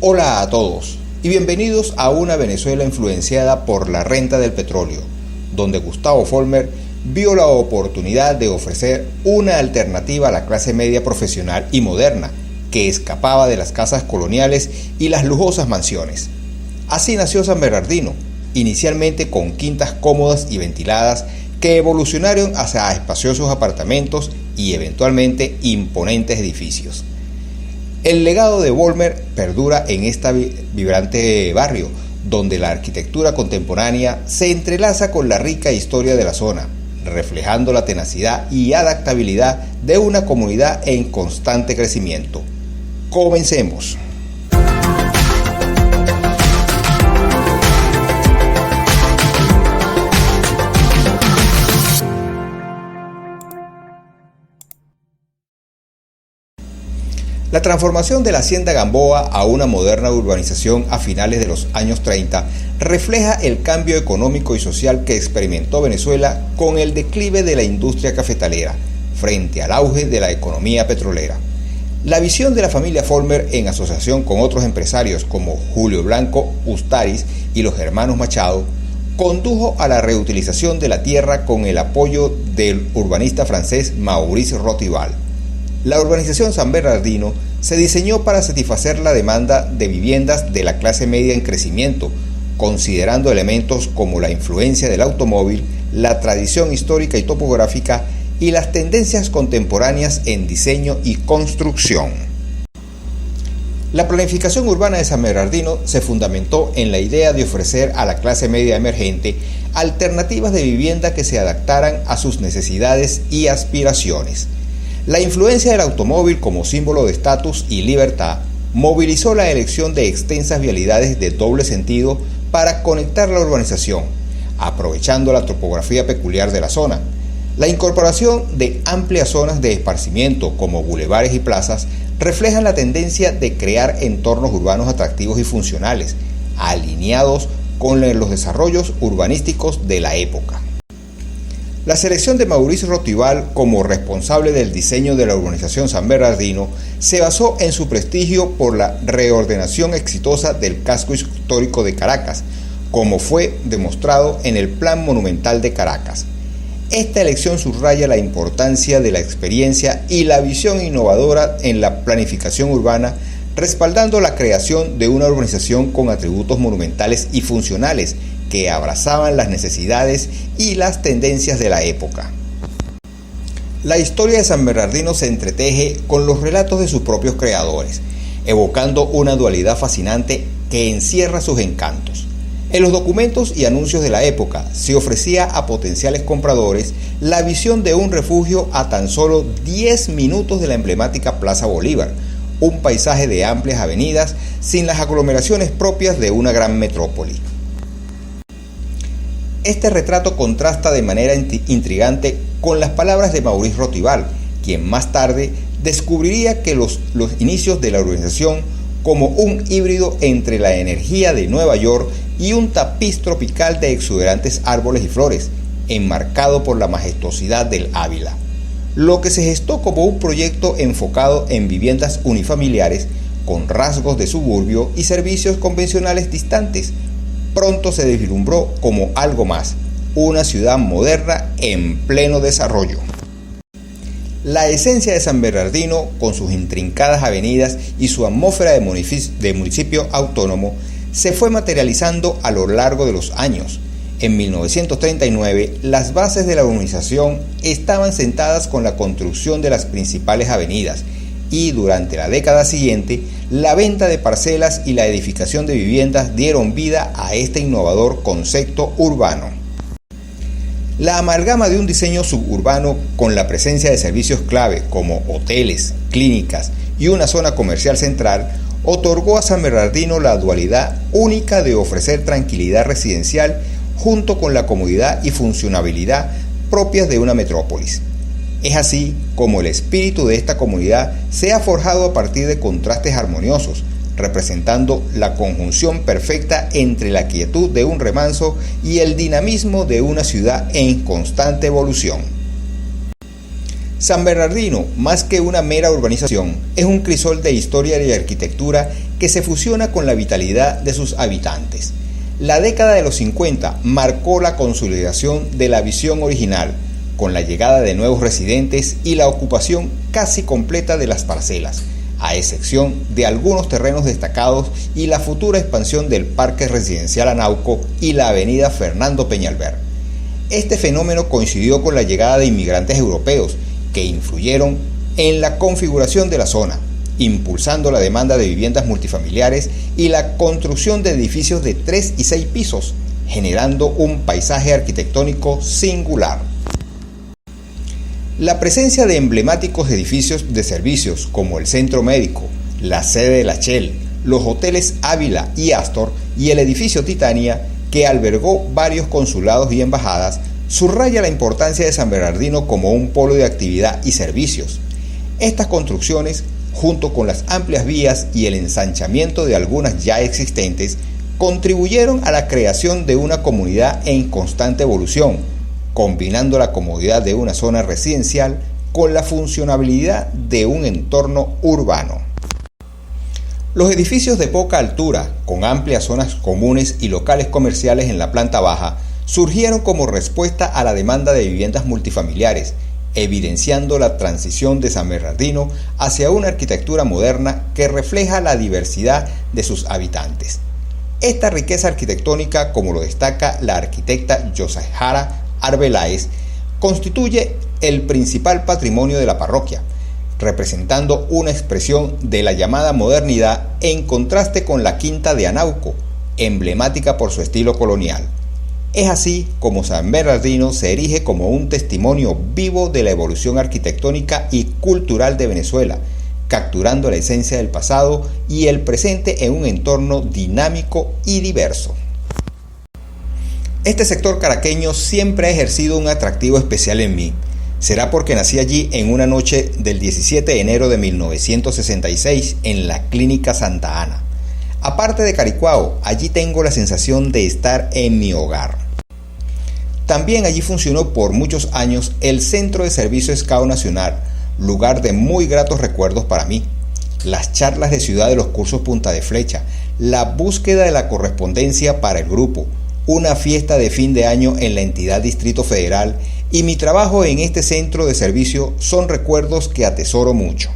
Hola a todos y bienvenidos a una Venezuela influenciada por la renta del petróleo, donde Gustavo Vollmer vio la oportunidad de ofrecer una alternativa a la clase media profesional y moderna que escapaba de las casas coloniales y las lujosas mansiones. Así nació San Bernardino, inicialmente con quintas cómodas y ventiladas que evolucionaron hacia espaciosos apartamentos y eventualmente imponentes edificios. El legado de Vollmer perdura en este vibrante barrio, donde la arquitectura contemporánea se entrelaza con la rica historia de la zona, reflejando la tenacidad y adaptabilidad de una comunidad en constante crecimiento. Comencemos. La transformación de la Hacienda Gamboa a una moderna urbanización a finales de los años 30 refleja el cambio económico y social que experimentó Venezuela con el declive de la industria cafetalera frente al auge de la economía petrolera. La visión de la familia Vollmer, en asociación con otros empresarios como Julio Blanco Ustariz y los hermanos Machado, condujo a la reutilización de la tierra con el apoyo del urbanista francés Maurice Rotival. La urbanización San Bernardino se diseñó para satisfacer la demanda de viviendas de la clase media en crecimiento, considerando elementos como la influencia del automóvil, la tradición histórica y topográfica y las tendencias contemporáneas en diseño y construcción. La planificación urbana de San Bernardino se fundamentó en la idea de ofrecer a la clase media emergente alternativas de vivienda que se adaptaran a sus necesidades y aspiraciones. La influencia del automóvil como símbolo de estatus y libertad movilizó la elección de extensas vialidades de doble sentido para conectar la urbanización, aprovechando la topografía peculiar de la zona. La incorporación de amplias zonas de esparcimiento como bulevares y plazas reflejan la tendencia de crear entornos urbanos atractivos y funcionales, alineados con los desarrollos urbanísticos de la época. La selección de Maurice Rotival como responsable del diseño de la urbanización San Bernardino se basó en su prestigio por la reordenación exitosa del casco histórico de Caracas, como fue demostrado en el Plan Monumental de Caracas. Esta elección subraya la importancia de la experiencia y la visión innovadora en la planificación urbana, respaldando la creación de una urbanización con atributos monumentales y funcionales que abrazaban las necesidades y las tendencias de la época. La historia de San Bernardino se entreteje con los relatos de sus propios creadores, evocando una dualidad fascinante que encierra sus encantos. En los documentos y anuncios de la época se ofrecía a potenciales compradores la visión de un refugio a tan solo 10 minutos de la emblemática Plaza Bolívar, un paisaje de amplias avenidas sin las aglomeraciones propias de una gran metrópoli. Este retrato contrasta de manera intrigante con las palabras de Maurice Rotival, quien más tarde descubriría que los inicios de la urbanización como un híbrido entre la energía de Nueva York y un tapiz tropical de exuberantes árboles y flores, enmarcado por la majestuosidad del Ávila. Lo que se gestó como un proyecto enfocado en viviendas unifamiliares con rasgos de suburbio y servicios convencionales distantes, pronto se deslumbró como algo más, una ciudad moderna en pleno desarrollo. La esencia de San Bernardino, con sus intrincadas avenidas y su atmósfera de municipio autónomo, se fue materializando a lo largo de los años. En 1939, las bases de la urbanización estaban sentadas con la construcción de las principales avenidas, y durante la década siguiente, la venta de parcelas y la edificación de viviendas dieron vida a este innovador concepto urbano. La amalgama de un diseño suburbano con la presencia de servicios clave como hoteles, clínicas y una zona comercial central otorgó a San Bernardino la dualidad única de ofrecer tranquilidad residencial junto con la comodidad y funcionabilidad propias de una metrópolis. Es así como el espíritu de esta comunidad se ha forjado a partir de contrastes armoniosos, representando la conjunción perfecta entre la quietud de un remanso y el dinamismo de una ciudad en constante evolución. San Bernardino, más que una mera urbanización, es un crisol de historia y arquitectura que se fusiona con la vitalidad de sus habitantes. La década de los 50 marcó la consolidación de la visión original, con la llegada de nuevos residentes y la ocupación casi completa de las parcelas, a excepción de algunos terrenos destacados y la futura expansión del Parque Residencial Anauco y la avenida Fernando Peñalver. Este fenómeno coincidió con la llegada de inmigrantes europeos que influyeron en la configuración de la zona, impulsando la demanda de viviendas multifamiliares y la construcción de edificios de 3 y 6 pisos, generando un paisaje arquitectónico singular. La presencia de emblemáticos edificios de servicios como el Centro Médico, la sede de la Shell, los hoteles Ávila y Astor y el edificio Titania, que albergó varios consulados y embajadas, subraya la importancia de San Bernardino como un polo de actividad y servicios. Estas construcciones, junto con las amplias vías y el ensanchamiento de algunas ya existentes, contribuyeron a la creación de una comunidad en constante evolución, combinando la comodidad de una zona residencial con la funcionabilidad de un entorno urbano. Los edificios de poca altura, con amplias zonas comunes y locales comerciales en la planta baja, surgieron como respuesta a la demanda de viviendas multifamiliares, evidenciando la transición de San Bernardino hacia una arquitectura moderna que refleja la diversidad de sus habitantes. Esta riqueza arquitectónica, como lo destaca la arquitecta Yosahara Arbeláez, constituye el principal patrimonio de la parroquia, representando una expresión de la llamada modernidad en contraste con la Quinta de Anauco, emblemática por su estilo colonial. Es así como San Bernardino se erige como un testimonio vivo de la evolución arquitectónica y cultural de Venezuela, capturando la esencia del pasado y el presente en un entorno dinámico y diverso. Este sector caraqueño siempre ha ejercido un atractivo especial en mí. Será porque nací allí en una noche del 17 de enero de 1966 en la Clínica Santa Ana. Aparte de Caricuao, allí tengo la sensación de estar en mi hogar. También allí funcionó por muchos años el Centro de Servicio Scout Nacional, lugar de muy gratos recuerdos para mí. Las charlas de ciudad de los cursos Punta de Flecha, la búsqueda de la correspondencia para el grupo, una fiesta de fin de año en la entidad Distrito Federal y mi trabajo en este centro de servicio son recuerdos que atesoro mucho.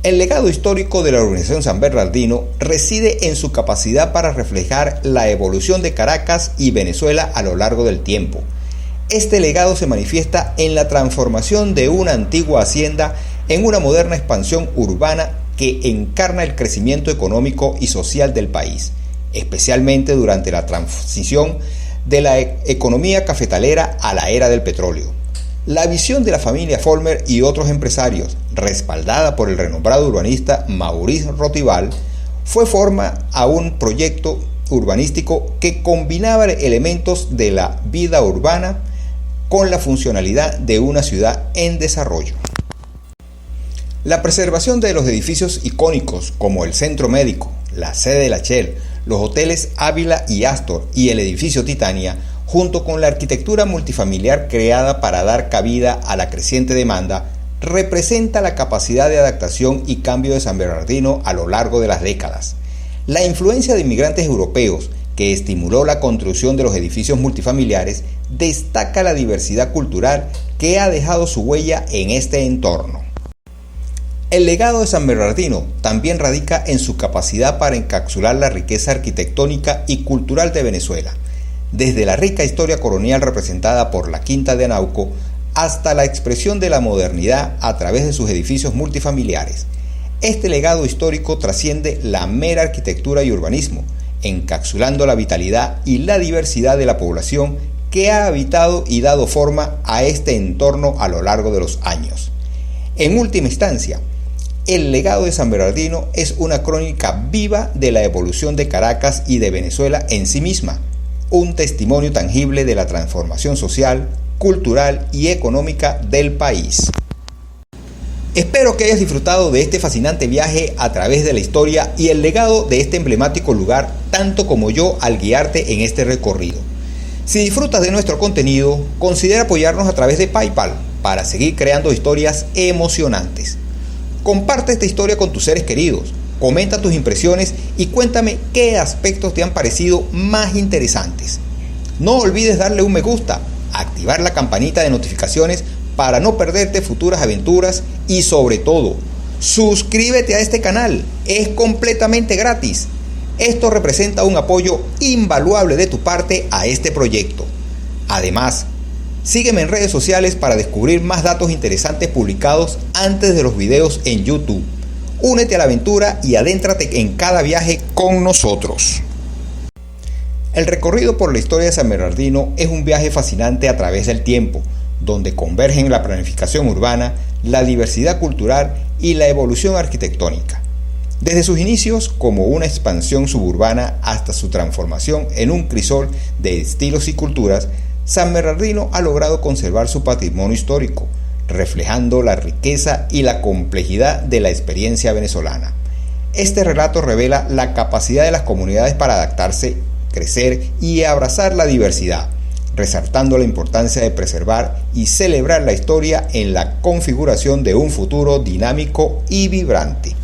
El legado histórico de la organización San Bernardino reside en su capacidad para reflejar la evolución de Caracas y Venezuela a lo largo del tiempo. Este legado se manifiesta en la transformación de una antigua hacienda en una moderna expansión urbana que encarna el crecimiento económico y social del país, especialmente durante la transición de la economía cafetalera a la era del petróleo. La visión de la familia Follmer y otros empresarios, respaldada por el renombrado urbanista Maurice Rotival, fue forma a un proyecto urbanístico que combinaba elementos de la vida urbana con la funcionalidad de una ciudad en desarrollo. La preservación de los edificios icónicos como el Centro Médico, la sede de la Shell, los hoteles Ávila y Astor y el edificio Titania, junto con la arquitectura multifamiliar creada para dar cabida a la creciente demanda, representa la capacidad de adaptación y cambio de San Bernardino a lo largo de las décadas. La influencia de inmigrantes europeos, que estimuló la construcción de los edificios multifamiliares, destaca la diversidad cultural que ha dejado su huella en este entorno. El legado de San Bernardino también radica en su capacidad para encapsular la riqueza arquitectónica y cultural de Venezuela, desde la rica historia colonial representada por la Quinta de Anauco hasta la expresión de la modernidad a través de sus edificios multifamiliares. Este legado histórico trasciende la mera arquitectura y urbanismo, encapsulando la vitalidad y la diversidad de la población que ha habitado y dado forma a este entorno a lo largo de los años. En última instancia, el legado de San Bernardino es una crónica viva de la evolución de Caracas y de Venezuela en sí misma, un testimonio tangible de la transformación social, cultural y económica del país. Espero que hayas disfrutado de este fascinante viaje a través de la historia y el legado de este emblemático lugar, tanto como yo al guiarte en este recorrido. Si disfrutas de nuestro contenido, considera apoyarnos a través de PayPal para seguir creando historias emocionantes. Comparte esta historia con tus seres queridos, Comenta tus impresiones y cuéntame qué aspectos te han parecido más interesantes. No olvides darle un me gusta, activar la campanita de notificaciones para no perderte futuras aventuras y sobre todo, suscríbete a este canal, es completamente gratis. Esto representa un apoyo invaluable de tu parte a este proyecto. Además, sígueme en redes sociales para descubrir más datos interesantes publicados antes de los videos en YouTube. Únete a la aventura y adéntrate en cada viaje con nosotros. El recorrido por la historia de San Bernardino es un viaje fascinante a través del tiempo, donde convergen la planificación urbana, la diversidad cultural y la evolución arquitectónica. Desde sus inicios como una expansión suburbana hasta su transformación en un crisol de estilos y culturas, San Bernardino ha logrado conservar su patrimonio histórico, reflejando la riqueza y la complejidad de la experiencia venezolana. Este relato revela la capacidad de las comunidades para adaptarse, crecer y abrazar la diversidad, resaltando la importancia de preservar y celebrar la historia en la configuración de un futuro dinámico y vibrante.